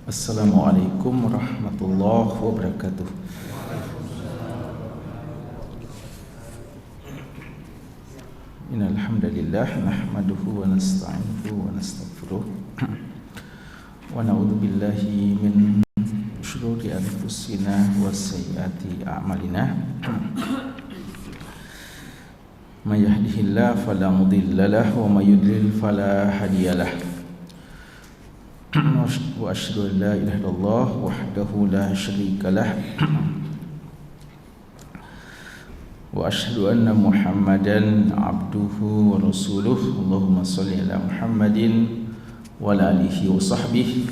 Assalamualaikum warahmatullahi wabarakatuh. Innal hamdalillah nahmaduhu wa nasta'inuhu wa nastaghfiruh wa na'udzu billahi min shururi anfusina wa sayyiati a'malina. May yahdihillahu fala mudilla lahu wa may yudlil fala hadiyalah. Wa asyhadu an la ilaha illallah wahdahu la syarika lah wa asyhadu anna Muhammadan abduhu wa rasuluh. Allahumma shalli ala Muhammadin wa ala alihi wa sahbihi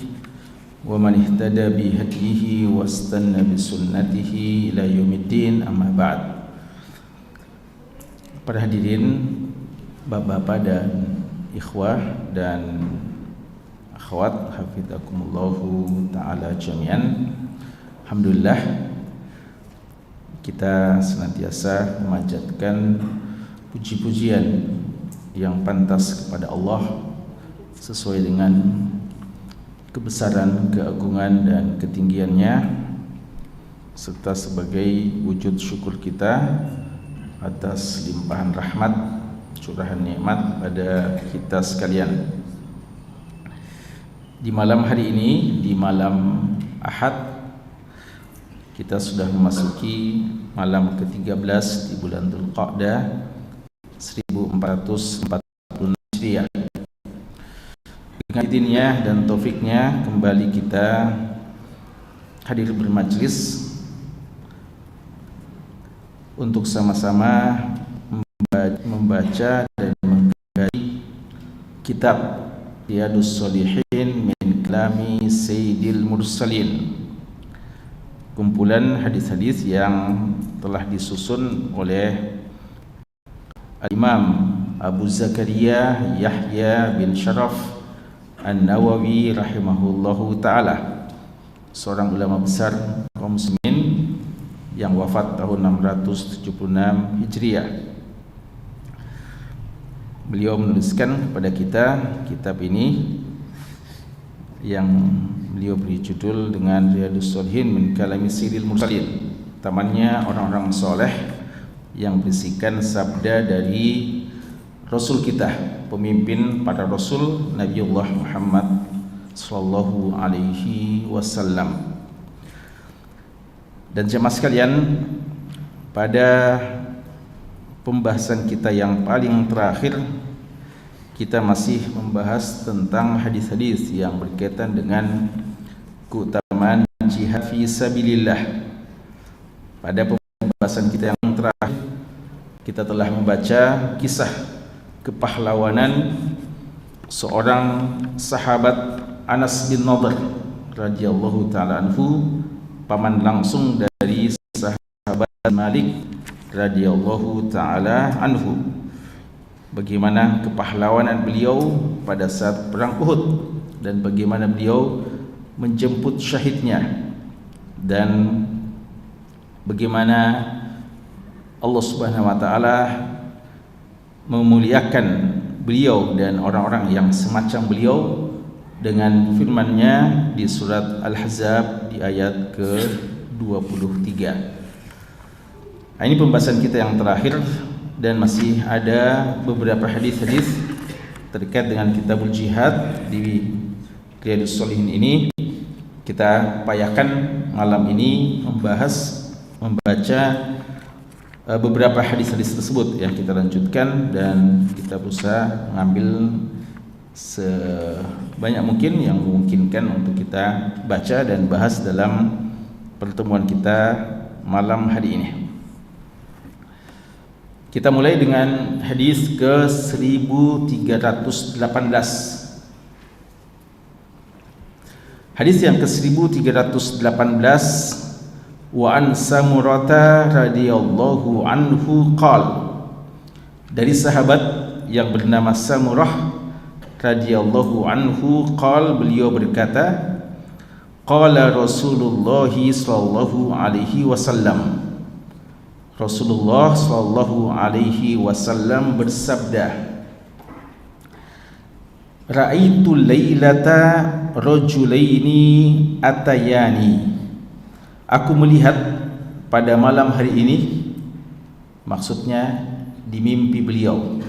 wa man ihtada bi hadihi wa istanna bi sunnatihi ila yaumiddin, amma ba'd. Para hadirin, bapak-bapak dan ikhwah dan akhwat, hafizakumullahu ta'ala jami'an. Alhamdulillah, kita senantiasa memanjatkan puji-pujian yang pantas kepada Allah sesuai dengan kebesaran, keagungan dan ketinggiannya, serta sebagai wujud syukur kita atas limpahan rahmat, curahan nikmat pada kita sekalian. Di malam hari ini, di malam Ahad, kita sudah memasuki malam ke-13 di bulan Dzulqa'dah 1446 Hijriah. Dengan idinnya dan taufiknya kembali kita hadir bermajlis untuk sama-sama membaca dan mengkaji kitab Riyadhus Shalihin min Kalami Sayyidil Mursalin, kumpulan hadis-hadis yang telah disusun oleh Imam Abu Zakaria Yahya bin Sharaf An-Nawawi rahimahullahu ta'ala, seorang ulama besar kaum muslimin yang wafat tahun 676 Hijriah. Beliau menuliskan kepada kita kitab ini yang beliau beri judul dengan Riyadhus Shalihin min Kalami Sayyidil Mursalin, tamannya orang-orang soleh yang berisikan sabda dari Rasul kita, pemimpin para Rasul, Nabiullah Muhammad sallallahu alaihi wasallam. Dan jemaah sekalian, pada pembahasan kita yang paling terakhir, kita masih membahas tentang hadis-hadis yang berkaitan dengan keutamaan jihad fi sabilillah. Pada pembahasan kita yang terakhir, kita telah membaca kisah kepahlawanan seorang sahabat, Anas bin Nadhr radhiyallahu ta'ala anhu, paman langsung dari sahabat Malik radhiyallahu ta'ala anhu. Bagaimana kepahlawanan beliau pada saat perang Uhud dan bagaimana beliau menjemput syahidnya, dan bagaimana Allah Subhanahu wa taala memuliakan beliau dan orang-orang yang semacam beliau dengan firman-Nya di surat Al-Ahzab di ayat ke-23. Ini pembahasan kita yang terakhir, dan masih ada beberapa hadis-hadis terkait dengan kitabul jihad di Riyadhus Shalihin ini. Kita upayakan malam ini membaca beberapa hadis-hadis tersebut yang kita lanjutkan, dan kita berusaha mengambil sebanyak mungkin yang memungkinkan untuk kita baca dan bahas dalam pertemuan kita malam hari ini. Kita mulai dengan hadis ke-1318. Hadis yang ke-1318, wa an Samurata radhiyallahu anhu qala, dari sahabat yang bernama Samurah radhiyallahu anhu qala, beliau berkata, qala Rasulullah sallallahu alaihi wasallam, Rasulullah sallallahu alaihi wasallam bersabda, Ra'aitu lailata rajulaini atayani. Aku melihat pada malam hari ini, maksudnya di mimpi beliau.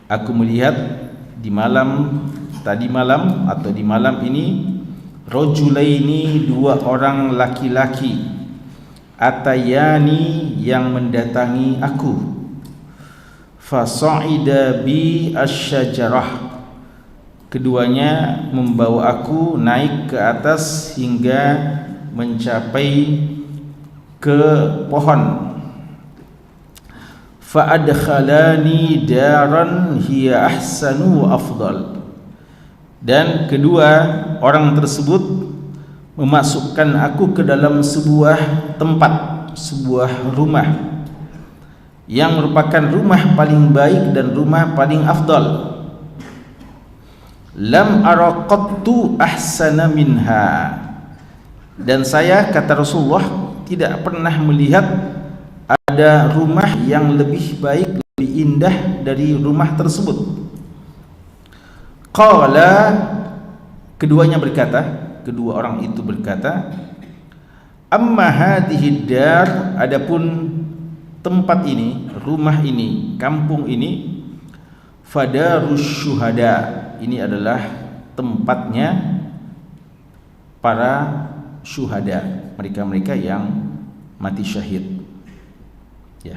Aku melihat di malam tadi malam atau di malam ini, rajulaini, dua orang laki-laki, atayani, yang mendatangi aku. Fasa'ida bi asyajarah, keduanya membawa aku naik ke atas hingga mencapai ke pohon. Fa'adkhalani daran hiya ahsanu wa afdal, dan kedua orang tersebut memasukkan aku ke dalam sebuah tempat, sebuah rumah yang merupakan rumah paling baik dan rumah paling afdal. Lam ara qattu ahsana minha, dan saya, kata Rasulullah, tidak pernah melihat ada rumah yang lebih baik, lebih indah dari rumah tersebut. Qala, keduanya berkata, kedua orang itu berkata, amma hadhihi dar, adapun tempat ini, rumah ini, kampung ini, fadarus syuhada, ini adalah tempatnya para syuhada, mereka-mereka yang mati syahid. Ya.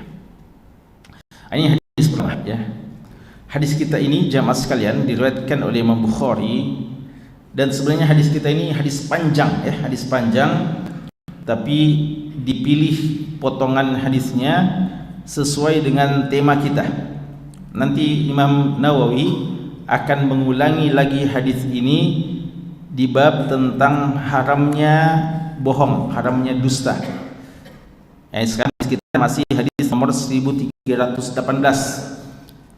Ini hadis pertama, ya. Hadis kita ini jamaah sekalian diriwayatkan oleh Imam Bukhari, dan sebenarnya hadis kita ini hadis panjang, ya, hadis panjang, tapi dipilih potongan hadisnya sesuai dengan tema kita. Nanti Imam Nawawi akan mengulangi lagi hadis ini di bab tentang haramnya bohong, haramnya dusta. Sekarang kita masih hadis nomor 1318.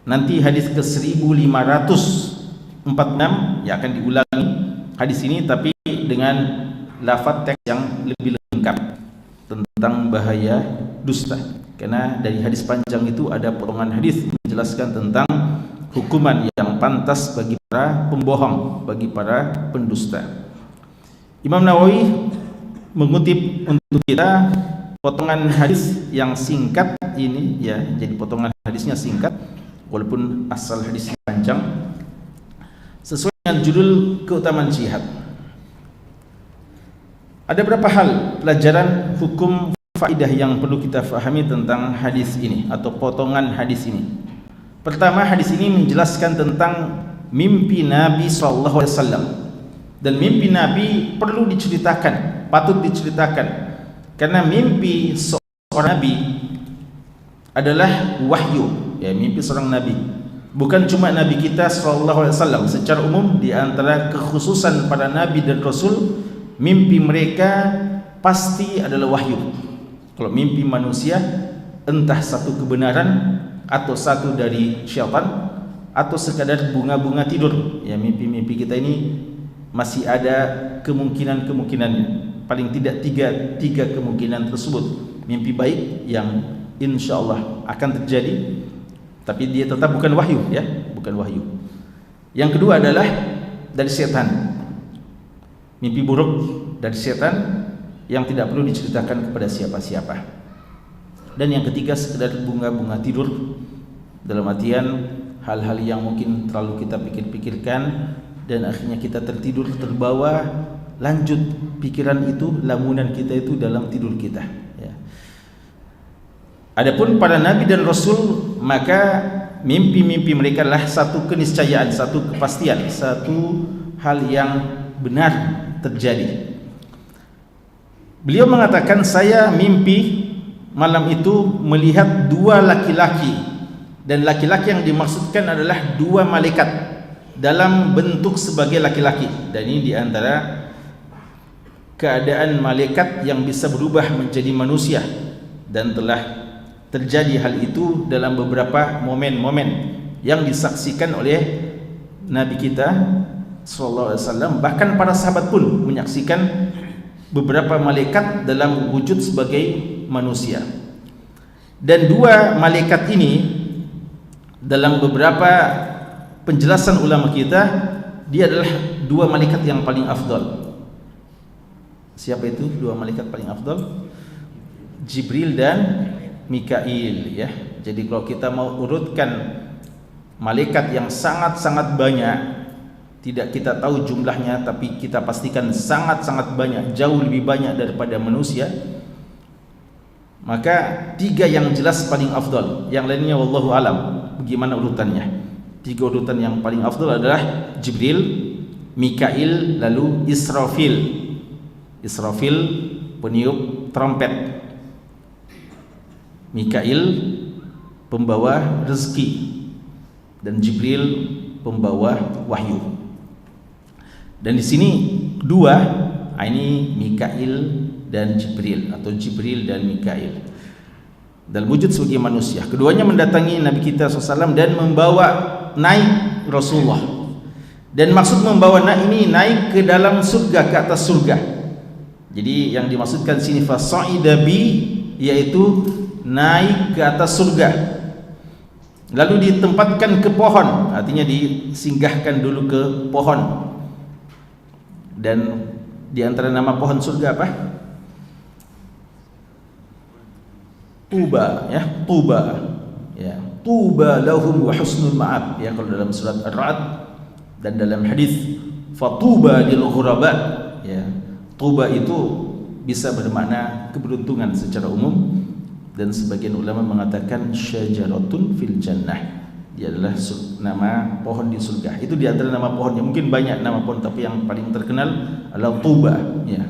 Nanti hadis ke 1546 ya akan diulangi hadis ini, tapi dengan lafaz teks yang lebih lengkap tentang bahaya dusta. Karena dari hadis panjang itu ada potongan hadis menjelaskan tentang hukuman yang pantas bagi para pembohong, bagi para pendusta. Imam Nawawi mengutip untuk kita potongan hadis yang singkat ini, ya, jadi potongan hadisnya singkat walaupun asal hadisnya panjang, sesuai dengan judul keutamaan jihad. Ada beberapa hal pelajaran hukum faidah yang perlu kita fahami tentang hadis ini atau potongan hadis ini. Pertama, hadis ini menjelaskan tentang mimpi Nabi SAW, dan mimpi Nabi perlu diceritakan, patut diceritakan, karena mimpi seorang Nabi adalah wahyu, ya, mimpi seorang Nabi. Bukan cuma Nabi kita SAW, secara umum di antara kekhususan para Nabi dan Rasul, mimpi mereka pasti adalah wahyu. Kalau mimpi manusia, entah satu kebenaran atau satu dari syaitan, atau sekadar bunga-bunga tidur. Ya, mimpi-mimpi kita ini masih ada kemungkinan-kemungkinannya. Paling tidak tiga kemungkinan tersebut. Mimpi baik yang insya Allah akan terjadi, tapi dia tetap bukan wahyu, ya, bukan wahyu. Yang kedua adalah dari setan. Mimpi buruk dari setan yang tidak perlu diceritakan kepada siapa-siapa. Dan yang ketiga, sekedar bunga-bunga tidur, dalam artian hal-hal yang mungkin terlalu kita pikir-pikirkan dan akhirnya kita tertidur, terbawa, lanjut pikiran itu, lamunan kita itu dalam tidur kita, ya. Adapun para nabi dan rasul, maka mimpi-mimpi mereka adalah satu keniscayaan, satu kepastian, satu hal yang benar terjadi. Beliau mengatakan, saya mimpi malam itu melihat dua laki-laki, dan laki-laki yang dimaksudkan adalah dua malaikat dalam bentuk sebagai laki-laki. Dan ini diantara keadaan malaikat yang bisa berubah menjadi manusia, dan telah terjadi hal itu dalam beberapa momen-momen yang disaksikan oleh Nabi kita SAW. Bahkan para sahabat pun menyaksikan beberapa malaikat dalam wujud sebagai manusia. Dan dua malaikat ini dalam beberapa penjelasan ulama kita dia adalah dua malaikat yang paling afdal. Siapa itu dua malaikat paling afdal? Jibril dan Mikail, ya. Jadi kalau kita mau urutkan malaikat yang sangat-sangat banyak, tidak kita tahu jumlahnya, tapi kita pastikan sangat-sangat banyak, jauh lebih banyak daripada manusia, maka tiga yang jelas paling afdal. Yang lainnya wallahu alam bagaimana urutannya. Tiga urutan yang paling afdal adalah Jibril, Mikail, lalu Israfil. Israfil peniup trompet, Mikail pembawa rezeki, dan Jibril pembawa wahyu. Dan di sini dua, ini Mikail dan Jibril, atau Jibril dan Mikail dalam wujud sebagai manusia. Keduanya mendatangi Nabi kita SAW dan membawa naik Rasulullah. Dan maksud membawa naik ini naik ke dalam surga, ke atas surga. Jadi yang dimaksudkan sini fasa'ida bi, yaitu naik ke atas surga, lalu ditempatkan ke pohon, artinya disinggahkan dulu ke pohon. Dan di antara nama pohon surga apa? Tuba, ya, Tuba, ya, Tuba lahum wa husnul ma'ab, ya, kalau dalam surat Ar-Ra'd dan dalam hadis fatuba lil ghuraba, ya. Tuba itu bisa bermakna keberuntungan secara umum, dan sebagian ulama mengatakan syajaratun fil jannah, dia adalah nama pohon di surga. Itu di antara nama pohonnya, mungkin banyak nama pohon, tapi yang paling terkenal adalah Tuba, ya.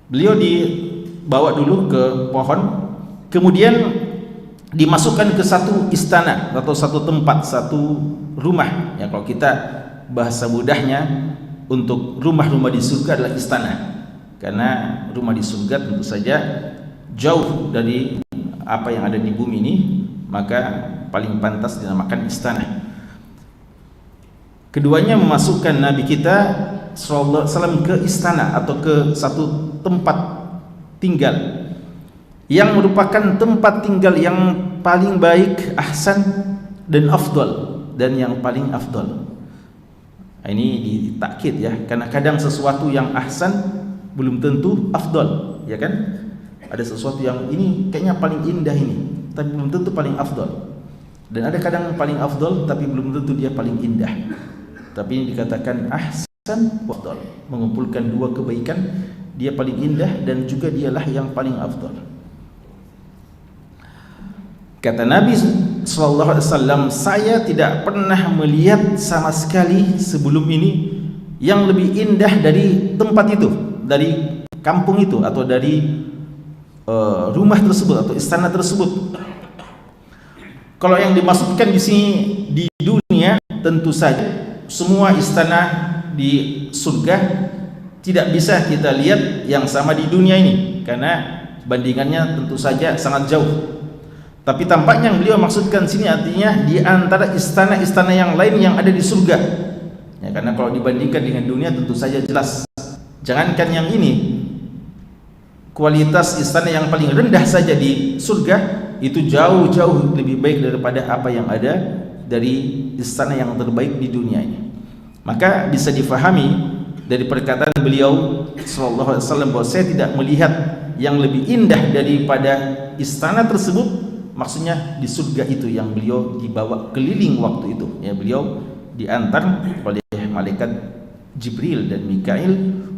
Beliau dibawa dulu ke pohon, kemudian dimasukkan ke satu istana atau satu tempat, satu rumah, ya. Kalau kita bahasa mudahnya, untuk rumah-rumah di surga adalah istana, karena rumah di surga tentu saja jauh dari apa yang ada di bumi ini, maka paling pantas dinamakan istana. Keduanya memasukkan Nabi kita sallallahu alaihi wasallam ke istana atau ke satu tempat tinggal yang merupakan tempat tinggal yang paling baik, ahsan dan afdal, dan yang paling afdal. Ini ditakkid, ya, karena kadang sesuatu yang ahsan belum tentu afdal, ya kan? Ada sesuatu yang ini kayaknya paling indah ini, tapi belum tentu paling afdal. Dan ada kadang paling afdal tapi belum tentu dia paling indah. Tapi ini dikatakan ahsan wa afdal, mengumpulkan dua kebaikan, dia paling indah dan juga dialah yang paling afdal. Kata Nabi sallallahu alaihi wasallam, saya tidak pernah melihat sama sekali sebelum ini yang lebih indah dari tempat itu, dari kampung itu, atau dari rumah tersebut atau istana tersebut. Kalau yang dimaksudkan di sini di dunia, tentu saja semua istana di surga tidak bisa kita lihat yang sama di dunia ini, karena bandingannya tentu saja sangat jauh. Tapi tampaknya yang beliau maksudkan sini artinya di antara istana-istana yang lain yang ada di surga, ya, karena kalau dibandingkan dengan dunia tentu saja jelas. Jangankan yang ini, kualitas istana yang paling rendah saja di surga itu jauh-jauh lebih baik daripada apa yang ada dari istana yang terbaik di dunia ini. Maka bisa difahami dari perkataan beliau sallallahu alaihi wasallam bahwa saya tidak melihat yang lebih indah daripada istana tersebut. Maksudnya di surga itu yang beliau dibawa keliling waktu itu, ya, beliau diantar oleh malaikat Jibril dan Mikail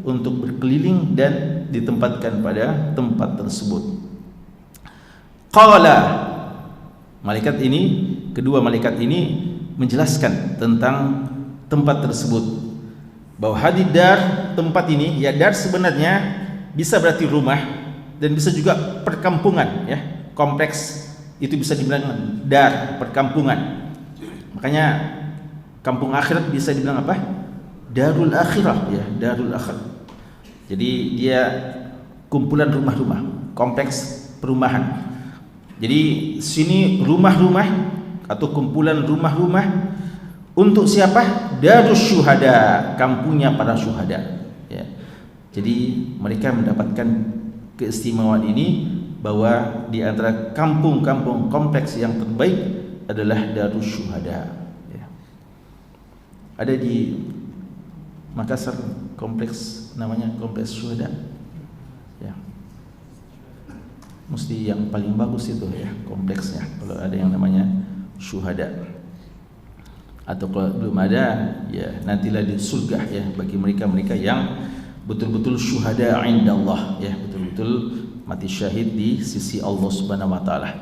untuk berkeliling dan ditempatkan pada tempat tersebut. Qala, malaikat ini, kedua malaikat ini menjelaskan tentang tempat tersebut, bahwa hadidar, tempat ini, ya, dar sebenarnya bisa berarti rumah dan bisa juga perkampungan, ya, kompleks. Itu bisa dibilang dar, perkampungan. Makanya kampung akhirat bisa dibilang apa? Darul akhirah, ya, darul akhirah. Jadi dia kumpulan rumah-rumah, kompleks perumahan. Jadi sini rumah-rumah atau kumpulan rumah-rumah untuk siapa? Darus syuhada, kampungnya para syuhada, ya. Jadi mereka mendapatkan keistimewaan ini, bahwa di antara kampung-kampung kompleks yang terbaik adalah Darus Syuhada, ya. Ada di Makassar kompleks, namanya kompleks Syuhada. Ya. Mesti yang paling bagus itu ya kompleksnya kalau ada yang namanya Syuhada. Atau kalau belum ada, ya nantilah di surga ya bagi mereka-mereka yang betul-betul syuhada indallah ya, betul-betul mati syahid di sisi Allah Subhanahu wa taala.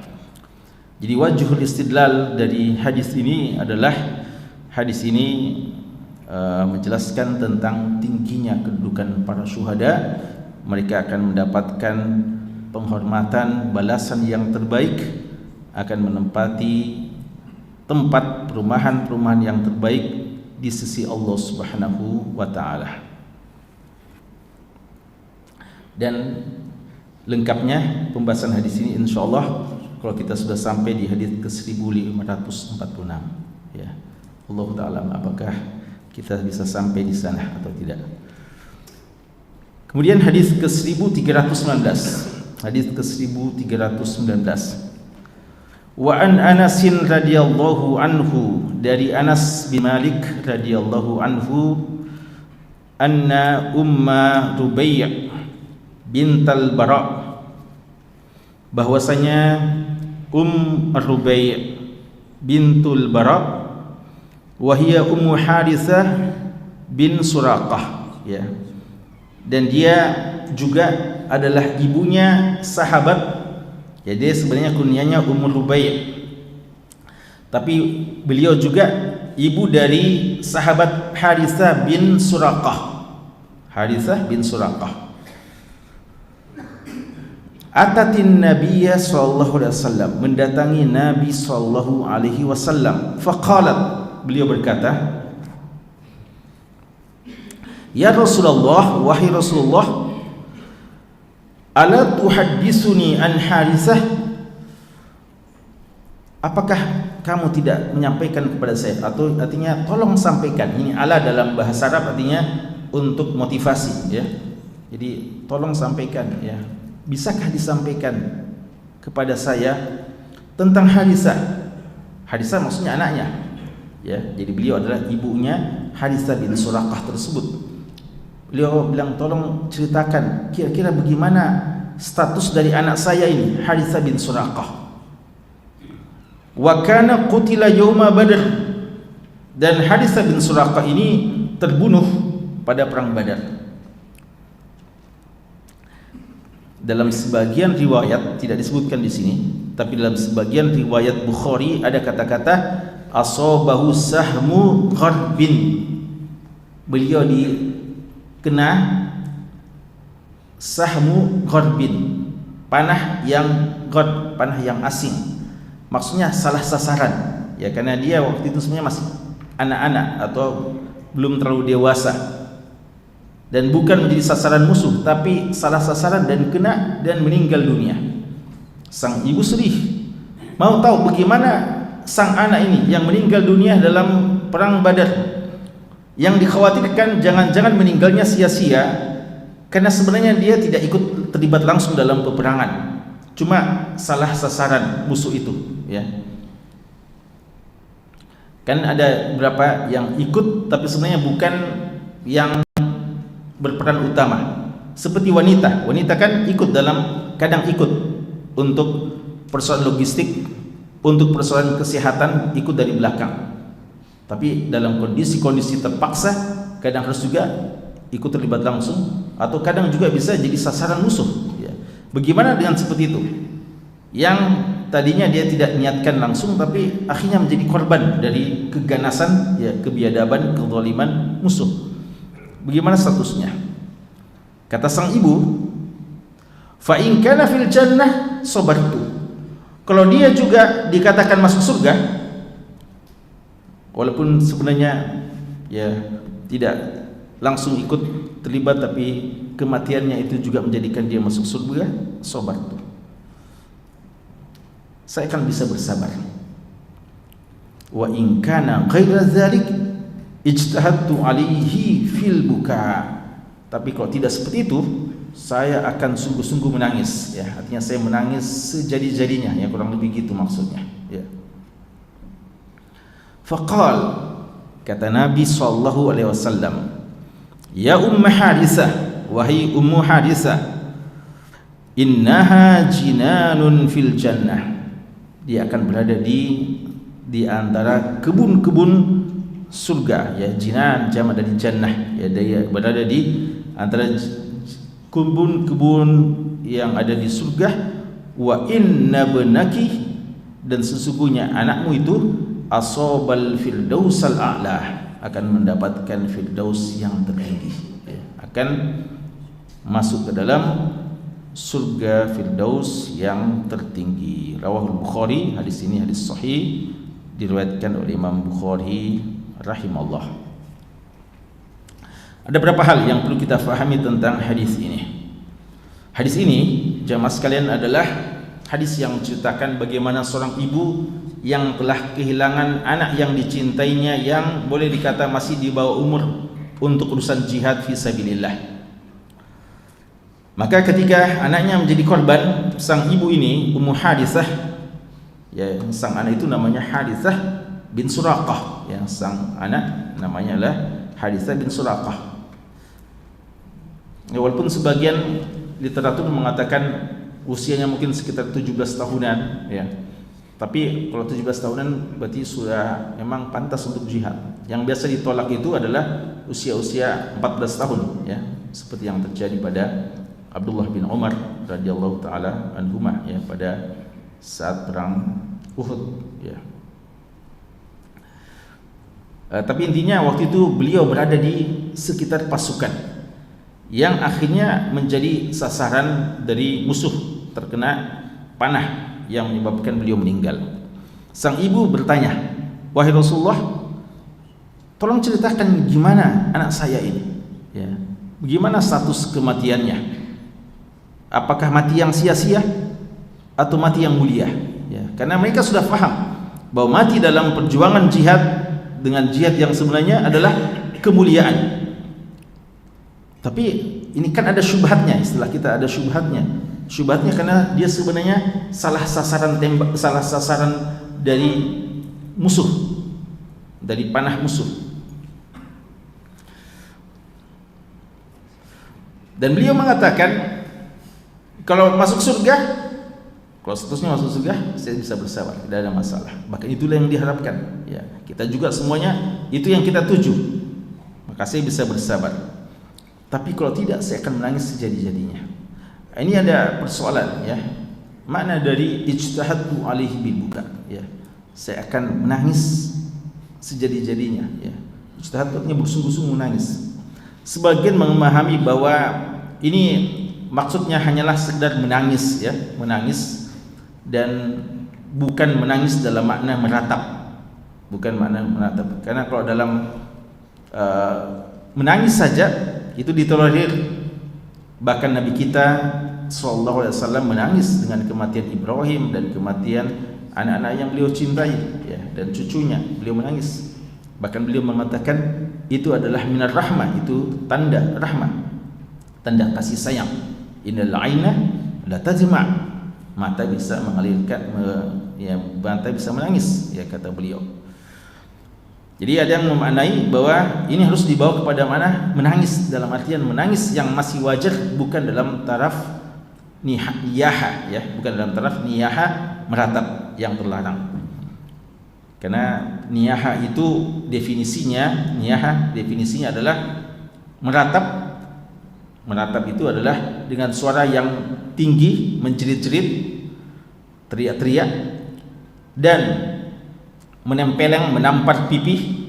Jadi wajhul istidlal dari hadis ini adalah hadis ini menjelaskan tentang tingginya kedudukan para syuhada. Mereka akan mendapatkan penghormatan, balasan yang terbaik, akan menempati tempat perumahan-perumahan yang terbaik di sisi Allah Subhanahu wa taala. Dan lengkapnya pembahasan hadis ini insyaallah kalau kita sudah sampai di hadis ke-1546 ya. Allah taala apakah kita bisa sampai di sana atau tidak. Kemudian hadis ke-1319. Hadis ke-1319. Wa an Anas radhiyallahu anhu, dari Anas bin Malik radhiyallahu anhu, anna Umma Rubai' bintal Bara', bahwasanya Rubai' bintul Bara' wa hiya Ummu Harithah bin Suraqah ya. Dan dia juga adalah ibunya sahabat. Jadi sebenarnya kunyahnya Ummu Rubai', tapi beliau juga ibu dari sahabat Harithah bin Suraqah. Harithah bin Suraqah. Atatin Nabiyya sallallahu alaihi wasallam, mendatangi Nabi sallallahu alaihi wasallam. Faqalat, beliau berkata, ya Rasulullah, wahai Rasulullah, ala tuhaddisuni an Harithah, apakah kamu tidak menyampaikan kepada saya, atau artinya tolong sampaikan. Ini ala dalam bahasa Arab artinya untuk motivasi ya. Jadi tolong sampaikan ya. Bisakah disampaikan kepada saya tentang Harithah? Harithah maksudnya anaknya ya. Jadi beliau adalah ibunya Harithah bin Suraqah tersebut. Beliau bilang tolong ceritakan kira-kira bagaimana status dari anak saya ini, Harithah bin Suraqah. Wa kana qutila yauma Badr, dan Harithah bin Suraqah ini terbunuh pada perang Badar. Dalam sebagian riwayat tidak disebutkan di sini, tapi dalam sebagian riwayat Bukhari ada kata-kata asabahu sahmu gharbin. Beliau dikena sahmu gharbin, panah yang gharb, panah yang asing. Maksudnya salah sasaran ya, karena dia waktu itu sebenarnya masih anak-anak atau belum terlalu dewasa, dan bukan menjadi sasaran musuh, tapi salah sasaran dan kena dan meninggal dunia. Sang ibu sedih, mau tahu bagaimana sang anak ini yang meninggal dunia dalam perang Badar, yang dikhawatirkan jangan-jangan meninggalnya sia-sia karena sebenarnya dia tidak ikut terlibat langsung dalam peperangan, cuma salah sasaran musuh itu ya. Kan ada beberapa yang ikut tapi sebenarnya bukan yang berperan utama, seperti wanita kan ikut dalam, kadang ikut untuk persoalan logistik, untuk persoalan kesehatan ikut dari belakang, tapi dalam kondisi-kondisi terpaksa kadang harus juga ikut terlibat langsung, atau kadang juga bisa jadi sasaran musuh ya. Bagaimana dengan seperti itu yang tadinya dia tidak niatkan langsung tapi akhirnya menjadi korban dari keganasan ya, kebiadaban, kezaliman musuh? Bagaimana statusnya? Kata sang ibu, fa in kana fil jannah sabartu. Kalau dia juga dikatakan masuk surga, walaupun sebenarnya ya tidak langsung ikut terlibat, tapi kematiannya itu juga menjadikan dia masuk surga, sabartu, saya akan bisa bersabar. Wa in kana ghaira dzalik ijtahadtu alaihi fil buka. Tapi kalau tidak seperti itu, saya akan sungguh-sungguh menangis ya. Artinya saya menangis sejadi-jadinya ya, kurang lebih gitu maksudnya ya. Faqal, Kata Nabi sallallahu alaihi wasallam, "Ya Ummu Harithah, wahai Ummu Harithah, innaha jinanun fil jannah." Dia akan berada di antara kebun-kebun surga, ya. Jinan jamak dari jannah, ya. Dia berada di antara kebun-kebun yang ada di surga. Wa inna benaki, dan sesungguhnya anakmu itu asobal firdausal a'la, akan mendapatkan firdaus yang tertinggi, ya. Akan masuk ke dalam surga firdaus yang tertinggi. Rawahul Bukhari, hadis ini hadis sahih, diriwayatkan oleh Imam Bukhari rahimahullah. Ada beberapa hal yang perlu kita fahami tentang hadis ini. Hadis ini, jamaah sekalian, adalah hadis yang menceritakan bagaimana seorang ibu yang telah kehilangan anak yang dicintainya, yang boleh dikata masih di bawah umur untuk urusan jihad fi sabilillah. Maka ketika anaknya menjadi korban, sang ibu ini, Ummu Harithah, ya, sang anak itu namanya Harithah bin Suraqah, ya, sang anak namanya adalah Harithah bin Suraqah. Ya, walaupun sebagian literatur mengatakan usianya mungkin sekitar 17 tahunan, ya. Tapi kalau 17 tahunan berarti sudah memang pantas untuk jihad. Yang biasa ditolak itu adalah usia-usia 14 tahun, ya, seperti yang terjadi pada Abdullah bin Umar radhiyallahu taala anhumah, ya, pada saat perang Uhud, ya. Tapi intinya waktu itu beliau berada di sekitar pasukan yang akhirnya menjadi sasaran dari musuh, terkena panah yang menyebabkan beliau meninggal. Sang ibu bertanya, "Wahai Rasulullah, tolong ceritakan gimana anak saya ini, ya, bagaimana status kematiannya? Apakah mati yang sia-sia atau mati yang mulia?" Ya, karena mereka sudah paham bahwa mati dalam perjuangan jihad dengan jihad yang sebenarnya adalah kemuliaan. Tapi ini kan ada syubhatnya, istilah kita ada syubhatnya. Syubhatnya karena dia sebenarnya salah sasaran tembak, salah sasaran dari musuh, dari panah musuh. Dan beliau mengatakan, kalau masuk surga, kalau statusnya masuk surga, saya bisa bersabar, tidak ada masalah. Bahkan itulah yang diharapkan, ya. Kita juga semuanya itu yang kita tuju. Maka saya bisa bersabar. Tapi kalau tidak, saya akan menangis sejadi-jadinya. Ini ada persoalan, ya. Makna dari ijtihadu alaihi bil buka, ya. Saya akan menangis sejadi-jadinya, ya. Ijtihad artinya bersungguh-sungguh menangis. Sebagian memahami bahwa ini maksudnya hanyalah sekedar menangis, ya, menangis, dan bukan menangis dalam makna meratap, bukan makna meratap. Karena kalau dalam menangis saja itu ditolerir. Bahkan Nabi kita sallallahu alaihi wasallam menangis dengan kematian Ibrahim dan kematian anak-anak yang beliau cintai, ya, dan cucunya, beliau menangis. Bahkan beliau mengatakan itu adalah minar rahmah, itu tanda rahmah, tanda kasih sayang. Innal aina la tajma', mata bisa mengalirkan, ya, mata bisa menangis, ya, kata beliau. Jadi ada yang memaknai bahwa ini harus dibawa kepada mana? Menangis dalam artian menangis yang masih wajar, bukan dalam taraf niyaha, ya, bukan dalam taraf niyaha meratap yang terlarang. Karena niyaha itu definisinya, niyaha definisinya adalah meratap. Meratap itu adalah dengan suara yang tinggi, menjerit-jerit, teriak-teriak, dan menempeleng, menampar pipi,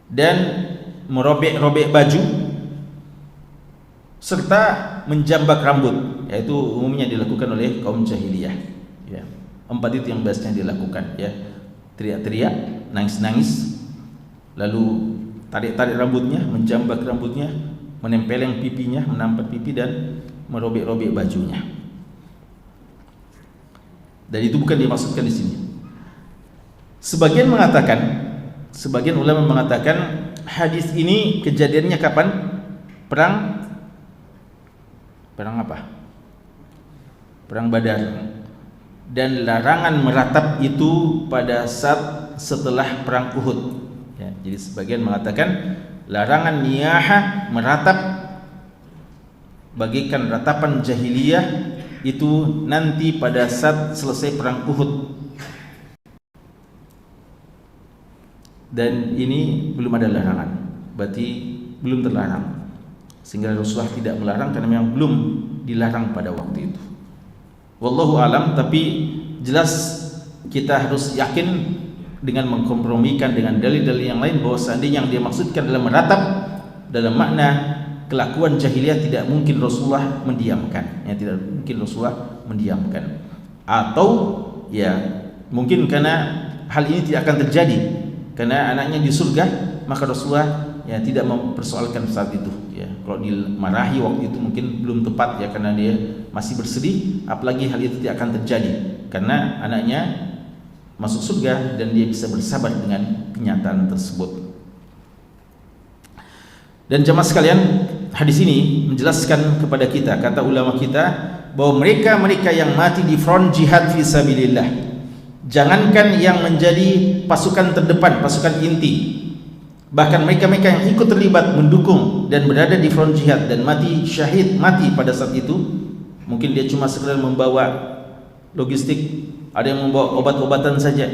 dan merobek-robek baju, serta menjambak rambut, yaitu umumnya dilakukan oleh kaum jahiliyah, ya. 4 itu yang biasanya dilakukan, ya. Teriak-teriak, nangis-nangis, lalu tarik-tarik rambutnya, menjambak rambutnya, menempeleng pipinya, menampar pipi, dan merobek-robek bajunya. Dan itu bukan dimaksudkan di sini. Sebagian ulama mengatakan hadis ini kejadiannya kapan? Perang apa? Perang Badar. Dan larangan meratap itu pada saat setelah perang Uhud. Ya, jadi sebagian mengatakan larangan niyahah meratap bagaikan ratapan jahiliyah itu nanti pada saat selesai perang Uhud. Dan ini belum ada larangan, berarti belum terlarang, sehingga Rasulullah tidak melarang karena memang belum dilarang pada waktu itu. Wallahu alam, tapi jelas kita harus yakin dengan mengkompromikan dengan dalil-dalil yang lain bahwa seandainya yang dia maksudkan dalam meratap dalam makna kelakuan jahiliyah, tidak mungkin Rasulullah mendiamkan, ya, tidak mungkin Rasulullah mendiamkan, atau ya mungkin karena hal ini tidak akan terjadi karena anaknya di surga, maka Rasulullah ya tidak mempersoalkan saat itu, ya. Kalau dimarahi waktu itu mungkin belum tepat, ya, karena dia masih bersedih, apalagi hal itu tidak akan terjadi karena anaknya masuk surga dan dia bisa bersabar dengan kenyataan tersebut. Dan jemaah sekalian, hadis ini menjelaskan kepada kita, kata ulama kita, bahwa mereka-mereka yang mati di front jihad fisabilillah, jangankan yang menjadi pasukan terdepan, pasukan inti, bahkan mereka-mereka yang ikut terlibat mendukung dan berada di front jihad dan mati syahid, mati pada saat itu, mungkin dia cuma sekedar membawa logistik, ada yang membawa obat-obatan saja,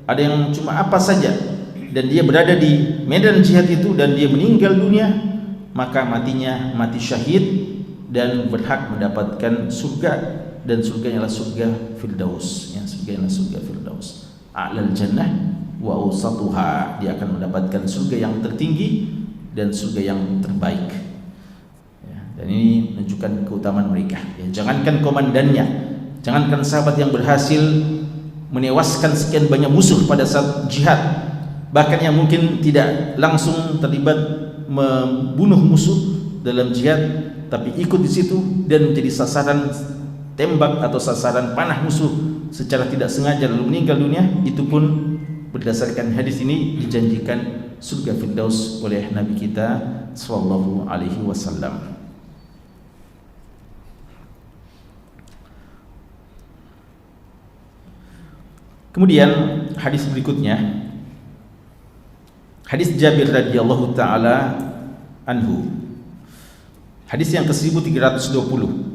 ada yang cuma apa saja, dan dia berada di medan jihad itu dan dia meninggal dunia, maka matinya mati syahid dan berhak mendapatkan surga, dan surganya adalah surga Firdaus, ya, surganya adalah surga Firdaus, a'lal jannah wa awsatuha, dia akan mendapatkan surga yang tertinggi dan surga yang terbaik, ya, dan ini menunjukkan keutamaan mereka, ya. Jangankan komandannya, jangankan sahabat yang berhasil menewaskan sekian banyak musuh pada saat jihad, bahkan yang mungkin tidak langsung terlibat membunuh musuh dalam jihad, tapi ikut di situ dan menjadi sasaran tembak atau sasaran panah musuh secara tidak sengaja lalu meninggal dunia, itu pun berdasarkan hadis ini dijanjikan surga Firdaus oleh Nabi kita sallallahu alaihi wasallam. Kemudian hadis berikutnya, hadis Jabir radhiyallahu taala anhu, hadis yang ke-1320.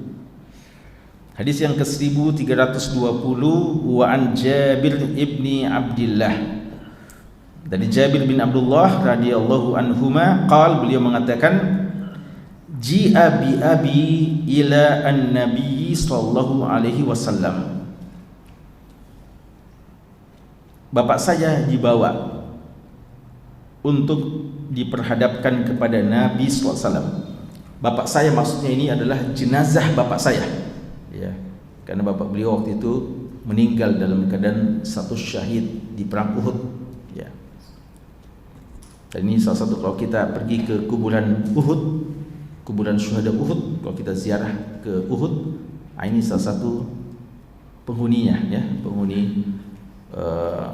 Hadis yang ke-1320, wa an Jabir ibni Abdullah, dari Jabir bin Abdullah radhiyallahu anhuma, qal, beliau mengatakan, ji'a bi abi ila an-nabi sallallahu alaihi wasallam, bapak saya dibawa untuk diperhadapkan kepada Nabi sallallahu alaihi wasallam. Bapak saya maksudnya ini adalah jenazah bapak saya, ya, karena bapak beliau waktu itu meninggal dalam keadaan status syahid di perang Uhud, ya. Dan ini salah satu, kalau kita pergi ke kuburan Uhud, kuburan syuhada Uhud, kalau kita ziarah ke Uhud, ini salah satu penghuninya, ya, penghuni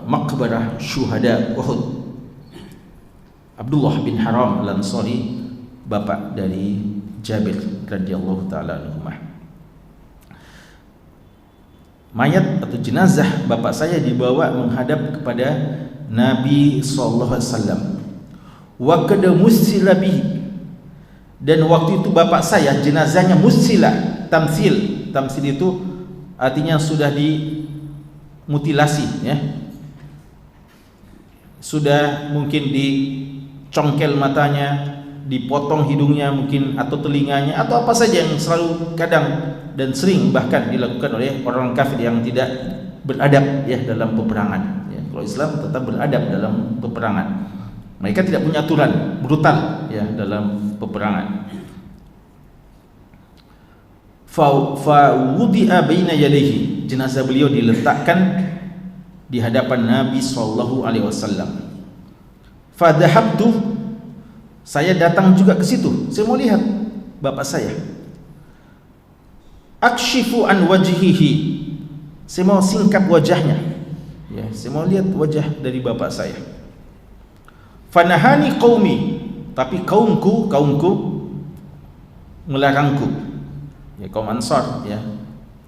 maqbarah syuhada Uhud, Abdullah bin Haram al-Ansari, bapak dari Jabir radhiyallahu taala anhu. Mayat atau jenazah bapak saya dibawa menghadap kepada Nabi sallallahu alaihi wasallam. Wa qad musila bihi, dan waktu itu bapak saya jenazahnya musila, tamsil. Tamsil itu artinya sudah dimutilasi, ya. Sudah mungkin dicongkel matanya, dipotong hidungnya mungkin, atau telinganya, atau apa saja yang selalu kadang dan sering bahkan dilakukan oleh orang kafir yang tidak beradab, ya, dalam peperangan, ya. Kalau Islam tetap beradab dalam peperangan, mereka tidak punya aturan brutal, ya, dalam peperangan. Fa wudi'a baina yadayhi, jenazah beliau diletakkan di hadapan Nabi sallallahu alaihi wasallam. Fa dhahabtu, saya datang juga ke situ, saya mau lihat bapak saya. Akshifu an wajhihi, saya mau singkap wajahnya, ya, saya mau lihat wajah dari bapak saya. Fanahani qaumi, tapi kaumku melarangku, ya, kaum Ansar, ya,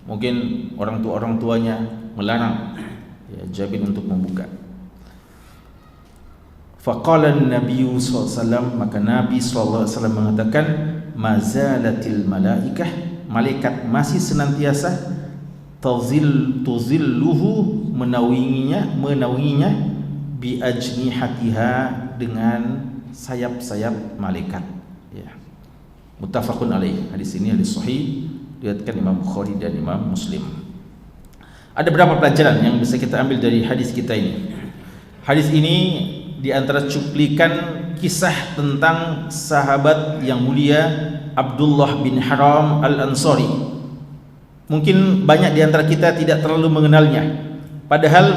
mungkin orang tuanya melarang, ya, Jabir untuk membuka. Faqala an-nabiy sallallahu alaihi wasallam, maka Nabi sallallahu alaihi wasallam mengatakan, mazalatil malaikah, malaikat masih senantiasa tuzilluhu, menaunginya bi ajnihatiha, dengan sayap-sayap malaikat, ya. Muttafaqun alaih. Hadis ini hadis sahih, diriwayatkan Imam Bukhari dan Imam Muslim. Ada beberapa pelajaran yang bisa kita ambil dari hadis kita ini. Hadis ini di antara cuplikan kisah tentang sahabat yang mulia Abdullah bin Haram Al-Ansari. Mungkin banyak di antara kita tidak terlalu mengenalnya, padahal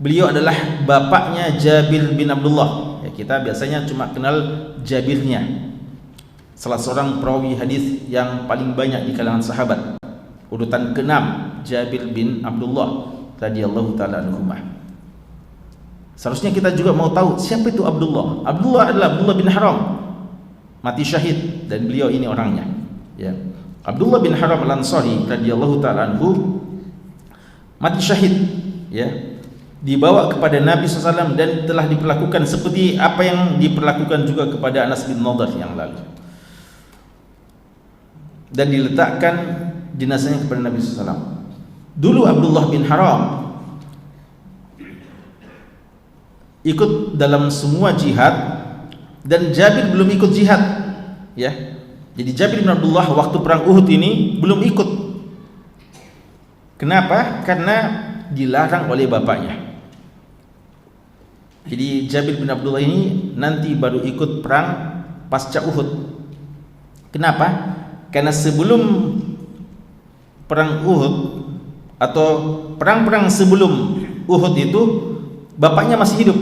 beliau adalah bapaknya Jabir bin Abdullah. Ya, kita biasanya cuma kenal Jabirnya, salah seorang perawi hadis yang paling banyak di kalangan sahabat. Urutan ke-6 Jabir bin Abdullah radhiyallahu taala anhumah. Seharusnya kita juga mau tahu siapa itu Abdullah. Abdullah adalah Abdullah bin Haram, mati syahid, dan beliau ini orangnya, ya. Abdullah bin Haram Al-Ansari radhiyallahu taala anhu mati syahid, ya, dibawa kepada Nabi SAW dan telah diperlakukan seperti apa yang diperlakukan juga kepada Anas bin Nadhr yang lalu, dan diletakkan jenazahnya kepada Nabi SAW. Dulu Abdullah bin Haram ikut dalam semua jihad, dan Jabir belum ikut jihad, ya. Jadi Jabir bin Abdullah waktu perang Uhud ini belum ikut. Kenapa? Karena dilarang oleh bapaknya. Jadi Jabir bin Abdullah ini nanti baru ikut perang pasca Uhud. Kenapa? Karena sebelum perang Uhud atau perang-perang sebelum Uhud itu bapaknya masih hidup,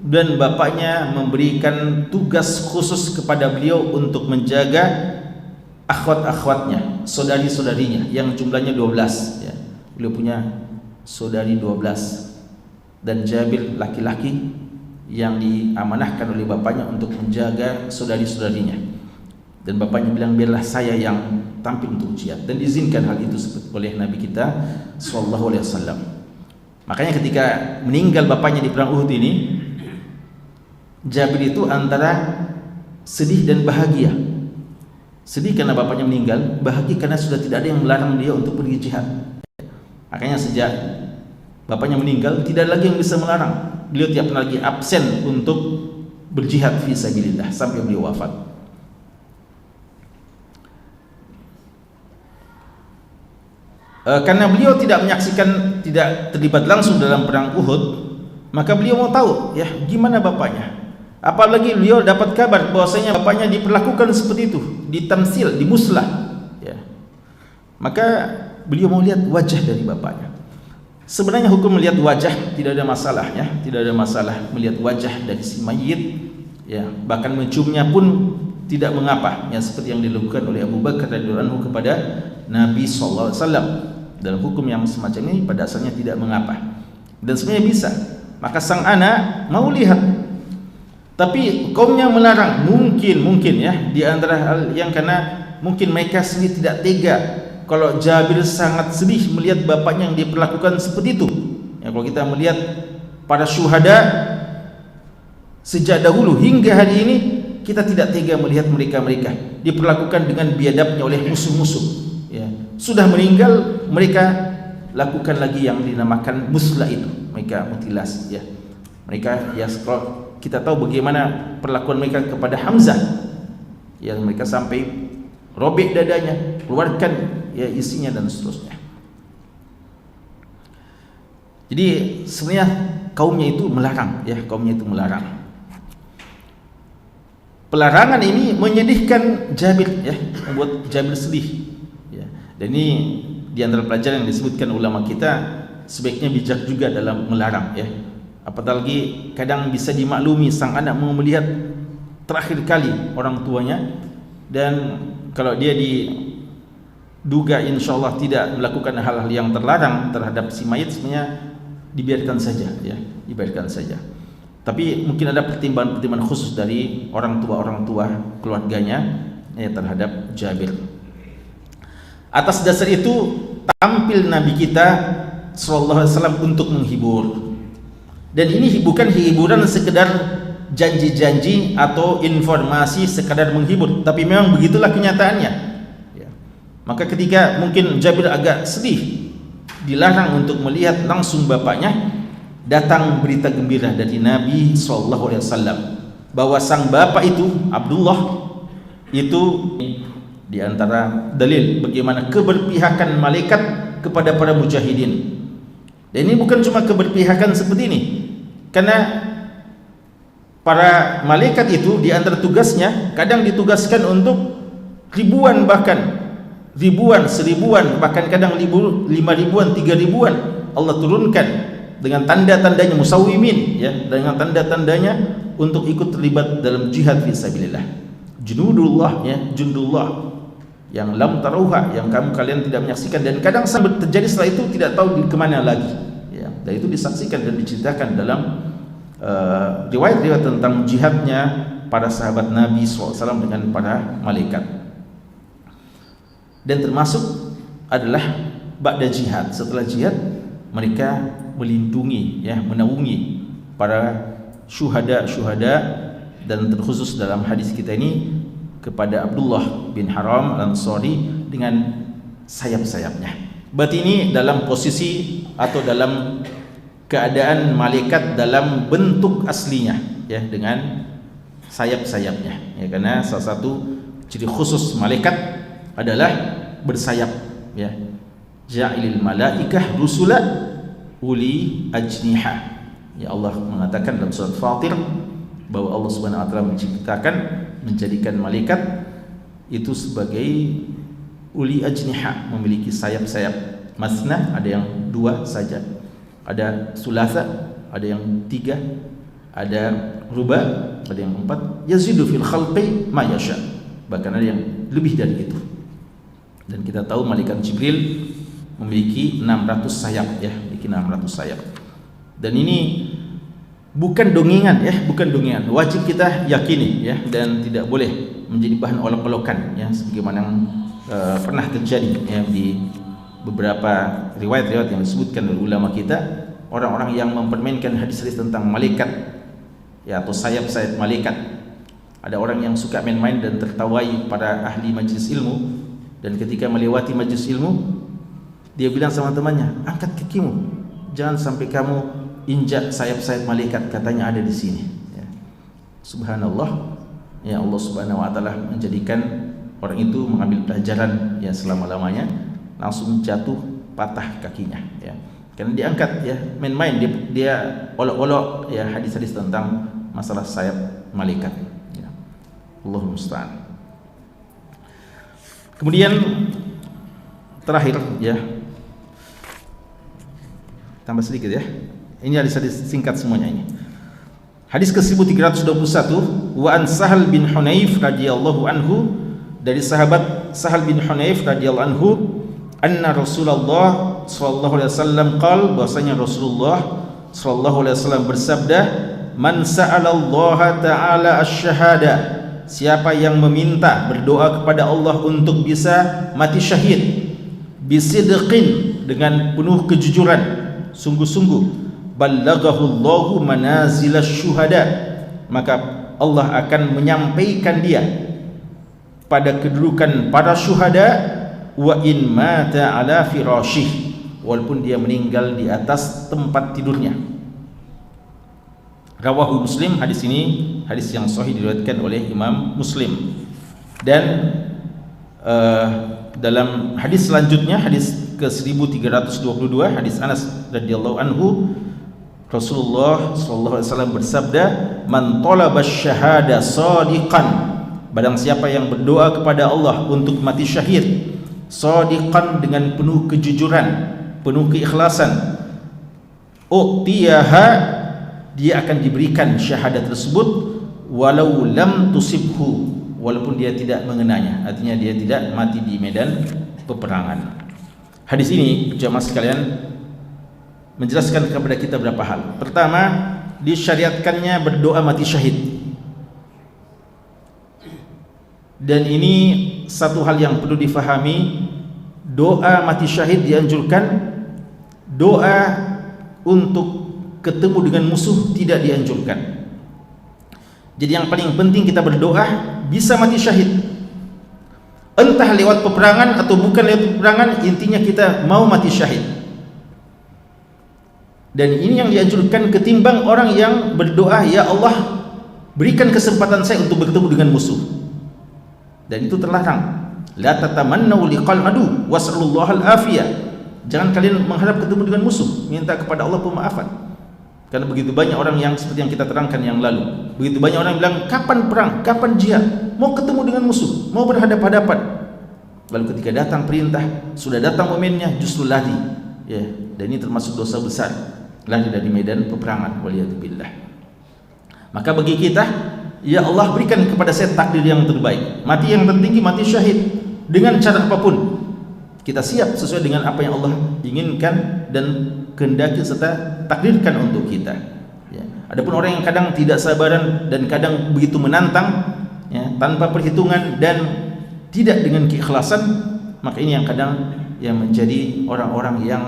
dan bapaknya memberikan tugas khusus kepada beliau untuk menjaga akhwat-akhwatnya, saudari-saudarinya yang jumlahnya 12, ya. Beliau punya saudari 12, dan Jabir laki-laki yang diamanahkan oleh bapaknya untuk menjaga saudari-saudarinya. Dan bapaknya bilang, biarlah saya yang tampil untuk jihad, dan izinkan hal itu oleh Nabi kita sallallahu alaihi wasallam. Makanya ketika meninggal bapaknya di perang Uhud ini, Jabir itu antara sedih dan bahagia. Sedih karena bapaknya meninggal, bahagia karena sudah tidak ada yang melarang dia untuk pergi jihad. Makanya sejak bapaknya meninggal, tidak lagi yang bisa melarang. Beliau tiap lagi absen untuk berjihad fi sabilillah sampai beliau wafat. Karena beliau tidak menyaksikan, tidak terlibat langsung dalam perang Uhud, maka beliau mau tahu, ya, gimana bapaknya. Apalagi beliau dapat kabar bahwasanya bapaknya diperlakukan seperti itu, ditamsil, dimuslah, ya. Maka beliau mau lihat wajah dari bapaknya. Sebenarnya hukum melihat wajah tidak ada masalah, ya, tidak ada masalah melihat wajah dari si mayit, ya, bahkan menciumnya pun tidak mengapa, ya, seperti yang dilakukan oleh Abu Bakar radhiyallahu anhu kepada Nabi sallallahu alaihi wasallam. Dalam hukum yang semacam ini pada asalnya tidak mengapa, dan sebenarnya bisa. Maka sang anak mau lihat, tapi kaumnya melarang. Mungkin ya, di antara hal yang karena mungkin mereka sendiri tidak tega kalau Jabir sangat sedih melihat bapaknya yang diperlakukan seperti itu. Ya, kalau kita melihat para syuhada sejak dahulu hingga hari ini, kita tidak tega melihat mereka diperlakukan dengan biadabnya oleh musuh-musuh, ya. Sudah meninggal, mereka lakukan lagi yang dinamakan muslah itu, mereka mutilasi, ya. Mereka, ya, kalau kita tahu bagaimana perlakuan mereka kepada Hamzah, ya, mereka sampai robek dadanya, keluarkan, ya, isinya dan seterusnya. Jadi sebenarnya kaumnya itu melarang, ya, kaumnya itu melarang. Pelarangan ini menyedihkan Jabir, ya, membuat Jabir sedih, ya. Dan ini di antara pelajaran yang disebutkan ulama kita, sebaiknya bijak juga dalam melarang, ya. Apalagi kadang bisa dimaklumi sang anak mau melihat terakhir kali orang tuanya, dan kalau dia diduga insyaallah tidak melakukan hal-hal yang terlarang terhadap si mayit, sebenarnya dibiarkan saja, ya, dibiarkan saja. Tapi mungkin ada pertimbangan khusus dari orang tua keluarganya, ya, terhadap Jabir. Atas dasar itu tampil Nabi kita sallallahu alaihi wasallam untuk menghibur. Dan ini bukan hiburan sekedar janji-janji atau informasi sekadar menghibur, tapi memang begitulah kenyataannya. Ya. Maka ketika mungkin Jabir agak sedih, dilarang untuk melihat langsung bapaknya, datang berita gembira dari Nabi SAW bahwa sang bapak itu Abdullah itu di antara dalil bagaimana keberpihakan malaikat kepada para mujahidin. Dan ini bukan cuma keberpihakan seperti ini, karena para malaikat itu di antara tugasnya kadang ditugaskan untuk ribuan, bahkan ribuan, seribuan, bahkan kadang 5.000, 3.000 Allah turunkan dengan tanda-tandanya musawwimin, ya, dengan tanda-tandanya untuk ikut terlibat dalam jihad fisabilillah. Junudullah, ya, jundullah yang lam taruha, yang kalian tidak menyaksikan, dan kadang sampai terjadi setelah itu tidak tahu di kemana lagi, ya. Dan itu disaksikan dan diceritakan dalam riwayat-riwayat tentang jihadnya para sahabat Nabi SAW dengan para malaikat. Dan termasuk adalah ba'da jihad, setelah jihad mereka melindungi, ya, menaungi para syuhada, dan terkhusus dalam hadis kita ini kepada Abdullah bin Haram Al-Ansari dengan sayap-sayapnya. Berarti ini dalam posisi atau dalam keadaan malaikat dalam bentuk aslinya, ya, dengan sayap-sayapnya, ya, karena salah satu ciri khusus malaikat adalah bersayap, ya. Ja'ilil malaikah rusula uli ajniha. Ya, Allah mengatakan dalam surat Fatir bahwa Allah Subhanahu wa taala menjadikan malaikat itu sebagai uli ajniha, memiliki sayap-sayap. Masna, ada yang 2 saja, ada sulasa, ada yang 3, ada ruba, ada yang 4. Yazidu fil khalqi ma yasha, bahkan ada yang lebih dari itu. Dan kita tahu malaikat Jibril memiliki 600 sayap, ya, memiliki 600 sayap. Dan ini bukan dongengan, ya, bukan dongengan, wajib kita yakini, ya, dan tidak boleh menjadi bahan olok-olokan, ya, sebagaimana yang pernah terjadi, ya, di beberapa riwayat-riwayat yang disebutkan oleh ulama kita, orang-orang yang mempermainkan hadis-hadis tentang malaikat, ya, atau sayap-sayap malaikat. Ada orang yang suka main-main dan tertawai para ahli majlis ilmu, dan ketika melewati majlis ilmu dia bilang sama temannya, angkat kakimu, jangan sampai kamu injak sayap-sayap malaikat, katanya ada di sini, ya. Subhanallah, ya, Allah Subhanahu wa taala menjadikan orang itu mengambil pelajaran, ya, selama-lamanya, langsung jatuh patah kakinya, ya, karena diangkat, ya, main-main, dia olok-olok, ya, hadis-hadis tentang masalah sayap malaikat, ya. Allahul musta'an. Kemudian terakhir, ya, tambah sedikit, ya. Ini hadis-hadis singkat semuanya ini. Hadis ke-1321, wa an Sahal bin Hunayf radhiyallahu anhu, dari sahabat Sahal bin Hunayf radhiyallahu anhu, anna Rasulullah sallallahu alaihi wasallam qala, bahwasanya Rasulullah sallallahu alaihi wasallam bersabda, man sa'alallaha ta'ala asy-syahada, siapa yang meminta, berdoa kepada Allah untuk bisa mati syahid, bisidqin, dengan penuh kejujuran, sungguh-sungguh, ballaghahu Allahu manazilash syuhada, maka Allah akan menyampaikan dia pada kedudukan para syuhada, wa in mata ala firasyih, walaupun dia meninggal di atas tempat tidurnya. Rawahu Muslim, hadis ini hadis yang sahih, diriwayatkan oleh Imam Muslim. Dan dalam hadis selanjutnya, hadis ke-1322, hadis Anas radhiyallahu anhu, Rasulullah sallallahu alaihi wasallam bersabda, man talaba syahada shadiqan, barang siapa yang berdoa kepada Allah untuk mati syahid, shadiqan, dengan penuh kejujuran, penuh keikhlasan, u'tiyaha, dia akan diberikan syahadat tersebut, walau lam tusibhu, walaupun dia tidak mengenanya, artinya dia tidak mati di medan peperangan. Hadis ini, jemaah sekalian, menjelaskan kepada kita beberapa hal. Pertama, disyariatkannya berdoa mati syahid. Dan ini satu hal yang perlu difahami, doa mati syahid dianjurkan, doa untuk ketemu dengan musuh tidak dianjurkan. Jadi yang paling penting kita berdoa bisa mati syahid. Entah lewat peperangan atau bukan lewat peperangan, intinya kita mau mati syahid. Dan ini yang dianjurkan ketimbang orang yang berdoa, ya Allah berikan kesempatan saya untuk bertemu dengan musuh. Dan itu terlarang. La tatamannu liqal adu was'alullaha al-afiyah. Jangan kalian mengharap ketemu dengan musuh, minta kepada Allah pemaafan. Karena begitu banyak orang yang seperti yang kita terangkan yang lalu, begitu banyak orang yang bilang kapan perang, kapan jihad, mau ketemu dengan musuh, mau berhadapan-hadapan. Lalu ketika datang perintah, sudah datang momennya, justru lari. Ya, dan ini termasuk dosa besar, lari dari medan peperangan. Waliyadzubillah. Maka bagi kita, ya Allah berikan kepada saya takdir yang terbaik, mati yang tertinggi, mati syahid dengan cara apapun. Kita siap sesuai dengan apa yang Allah inginkan dan kehendaki serta takdirkan untuk kita. Ya. Adapun orang yang kadang tidak sabaran dan kadang begitu menantang, ya, tanpa perhitungan dan tidak dengan keikhlasan, maka ini yang kadang yang menjadi orang-orang yang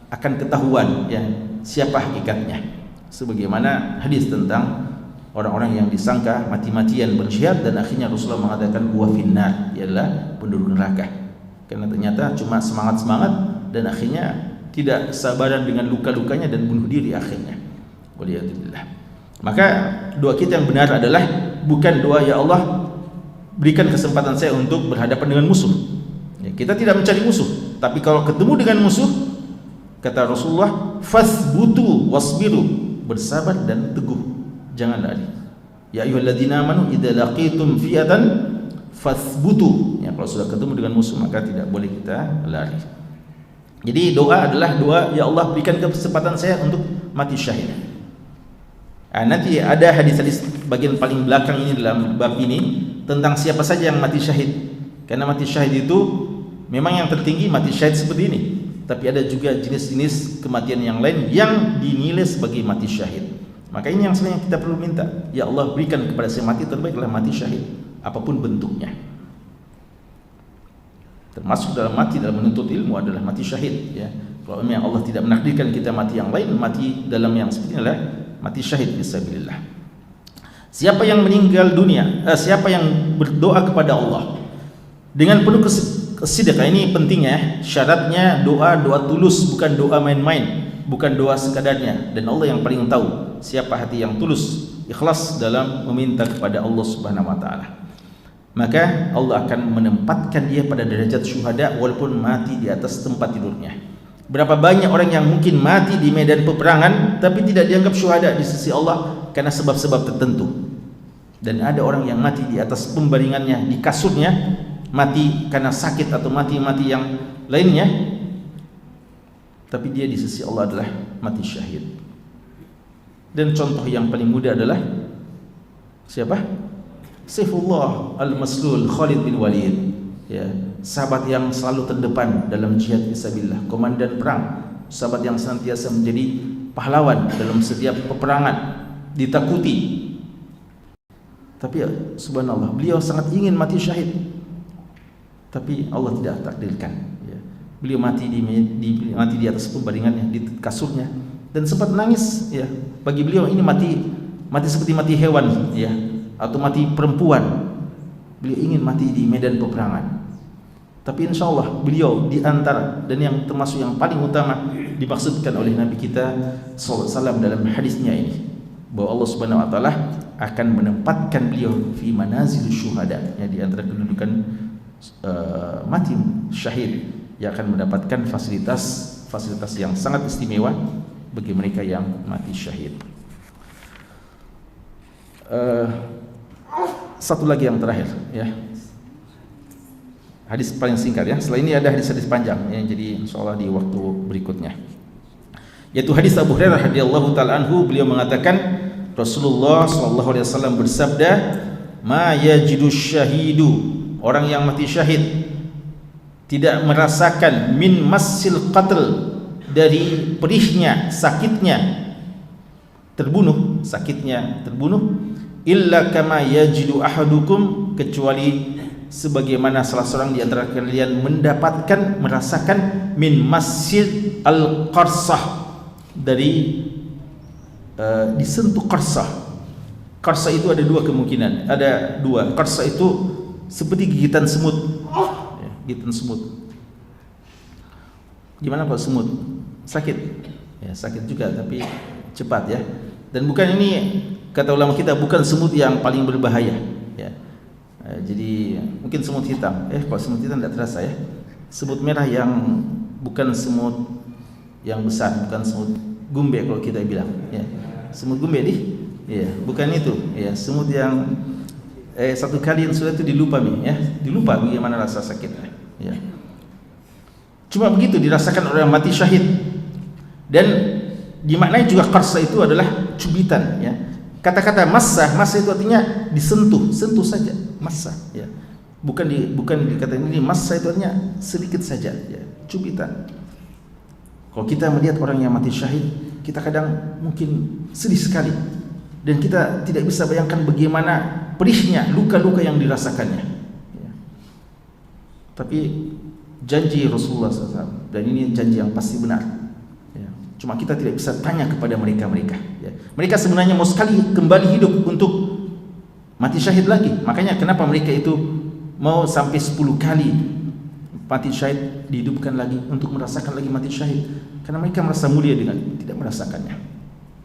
akan ketahuan, ya, siapa hakikatnya. Sebagaimana hadis tentang orang-orang yang disangka mati-matian berjihad dan akhirnya Rasulullah mengatakan huwa finnar, ialah penduduk neraka. Karena ternyata cuma semangat-semangat dan akhirnya tidak sabaran dengan luka-lukanya dan bunuh diri akhirnya. Waliyadzubillah. Maka doa kita yang benar adalah bukan doa ya Allah berikan kesempatan saya untuk berhadapan dengan musuh. Ya, kita tidak mencari musuh, tapi kalau ketemu dengan musuh, kata Rasulullah, fasbutu wasbiru, bersabar dan teguh, jangan lari. Ya ayyuhalladzina amanu idza laqitum fi'atan fasbutu. Ya, kalau sudah ketemu dengan musuh maka tidak boleh kita lari. Jadi doa adalah doa ya Allah berikan kesempatan saya untuk mati syahid. Nanti ada hadis-hadis bagian paling belakang ini dalam bab ini tentang siapa saja yang mati syahid. Karena mati syahid itu memang yang tertinggi mati syahid seperti ini. Tapi ada juga jenis-jenis kematian yang lain yang dinilai sebagai mati syahid. Maka ini yang sebenarnya kita perlu minta. Ya Allah berikan kepada saya mati terbaiklah mati syahid, apapun bentuknya. Termasuk dalam mati dalam menuntut ilmu adalah mati syahid, ya. Kalau memang Allah tidak menakdirkan kita mati yang lain, mati dalam yang seperti inilah mati syahid fisabilillah. Siapa yang meninggal dunia, siapa yang berdoa kepada Allah dengan penuh kesidqan, ini pentingnya, syaratnya doa tulus, bukan doa main-main, bukan doa sekadarnya. Dan Allah yang paling tahu siapa hati yang tulus, ikhlas dalam meminta kepada Allah Subhanahu wa taala. Maka Allah akan menempatkan dia pada derajat syuhada walaupun mati di atas tempat tidurnya. Berapa banyak orang yang mungkin mati di medan peperangan tapi tidak dianggap syuhada di sisi Allah karena sebab-sebab tertentu. Dan ada orang yang mati di atas pembaringannya, di kasurnya, mati karena sakit atau mati yang lainnya, tapi dia di sisi Allah adalah mati syahid. Dan contoh yang paling mudah adalah siapa? Saifullah al-Maslul Khalid bin Walid, ya, sahabat yang selalu terdepan dalam jihad fisabilillah, komandan perang, sahabat yang senantiasa menjadi pahlawan dalam setiap peperangan, ditakuti. Tapi ya, subhanallah, beliau sangat ingin mati syahid, tapi Allah tidak takdirkan, ya. Beliau mati di atas pembaringannya, di kasurnya, dan sempat menangis, ya. Bagi beliau ini mati seperti mati hewan, ya, atau mati perempuan. Beliau ingin mati di medan peperangan. Tapi insya Allah beliau di antara, dan yang termasuk yang paling utama dimaksudkan oleh Nabi kita SAW dalam hadisnya ini, bahwa Allah Subhanahu wa taala akan menempatkan beliau fi manazil syuhada, ya, di antara kedudukan mati syahid, yang akan mendapatkan fasilitas yang sangat istimewa bagi mereka yang mati syahid. Satu lagi yang terakhir, ya, hadis paling singkat, ya. Setelah ini ada hadis-hadis panjang, ya, jadi insyaallah di waktu berikutnya, yaitu hadis Abu Hurairah radhiyallahu taala anhu. Beliau mengatakan Rasulullah sallallahu alaihi wasallam bersabda, ma yajidu syahidu, orang yang mati syahid tidak merasakan min masil qatl, dari perihnya, sakitnya terbunuh, illa kama yajidu ahadukum, kecuali sebagaimana salah seorang di antara kalian merasakan min masjid al-qarsah, dari disentuh qarsah. Qarsa itu ada dua kemungkinan, ada dua. Qarsa itu seperti gigitan semut, ya, gigitan semut. Gimana kalau semut? Sakit, ya sakit juga, tapi cepat ya. Dan bukan ini, kata ulama kita, bukan semut yang paling berbahaya, ya. Jadi mungkin semut hitam. Kalau semut hitam tidak terasa ya. Semut merah yang bukan semut yang besar, bukan semut gumbe kalau kita bilang, ya. Semut gumbe nih. Ya, bukan itu. Ya, semut yang satu kali yang sudah itu dilupa ya, dilupa bagaimana rasa sakitnya. Ya. Cuma begitu dirasakan oleh mati syahid. Dan dimaknai juga qarsa itu adalah cubitan. Ya. Kata-kata massa itu artinya disentuh, sentuh saja, massa. Ya. Bukan dikata ini massa itu artinya sedikit saja. Ya. Cubitan. Kalau kita melihat orang yang mati syahid, kita kadang mungkin sedih sekali. Dan kita tidak bisa bayangkan bagaimana pedihnya luka-luka yang dirasakannya. Ya. Tapi janji Rasulullah SAW, dan ini janji yang pasti benar. Ya. Cuma kita tidak bisa tanya kepada mereka. Ya. Mereka sebenarnya mau sekali kembali hidup untuk mati syahid lagi. Makanya kenapa mereka itu mau sampai 10 kali mati syahid dihidupkan lagi untuk merasakan lagi mati syahid. Karena mereka merasa mulia dengan tidak merasakannya.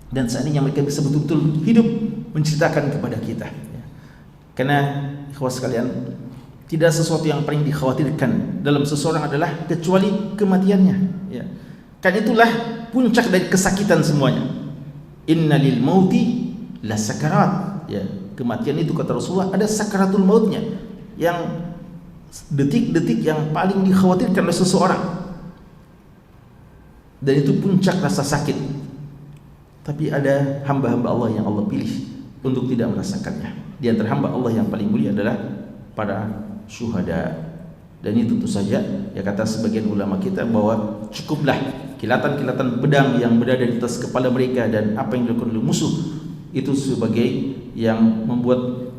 Dan seandainya mereka bisa betul-betul hidup menceritakan kepada kita, ya. Karena ikhwah sekalian, tidak sesuatu yang paling dikhawatirkan dalam seseorang adalah kecuali kematiannya, ya. Kan itulah puncak dari kesakitan semuanya. Inna lil mauti la sakarat, ya. Kematian itu kata Rasulullah ada sakaratul mautnya, yang detik-detik yang paling dikhawatirkan oleh seseorang. Dan itu puncak rasa sakit. Tapi ada hamba-hamba Allah yang Allah pilih untuk tidak merasakannya. Di antara hamba Allah yang paling mulia adalah para syuhada. Dan ini tentu saja, ya kata sebagian ulama kita, bahwa cukuplah kilatan-kilatan pedang yang berada di atas kepala mereka dan apa yang dilakukan oleh musuh itu sebagai yang membuat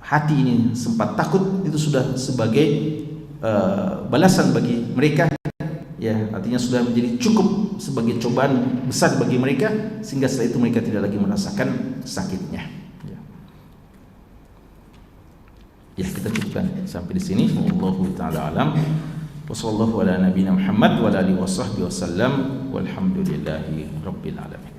hati ini sempat takut, itu sudah sebagai balasan bagi mereka. Ya, artinya sudah menjadi cukup sebagai cobaan besar bagi mereka, sehingga setelah itu mereka tidak lagi merasakan sakitnya. Ya, kita cukupkan sampai di sini. Wallahu taala alam. Wassallallahu ala nabiyina Muhammad wa ala alihi washabbihi wasallam. Walhamdulillahi rabbil alamin.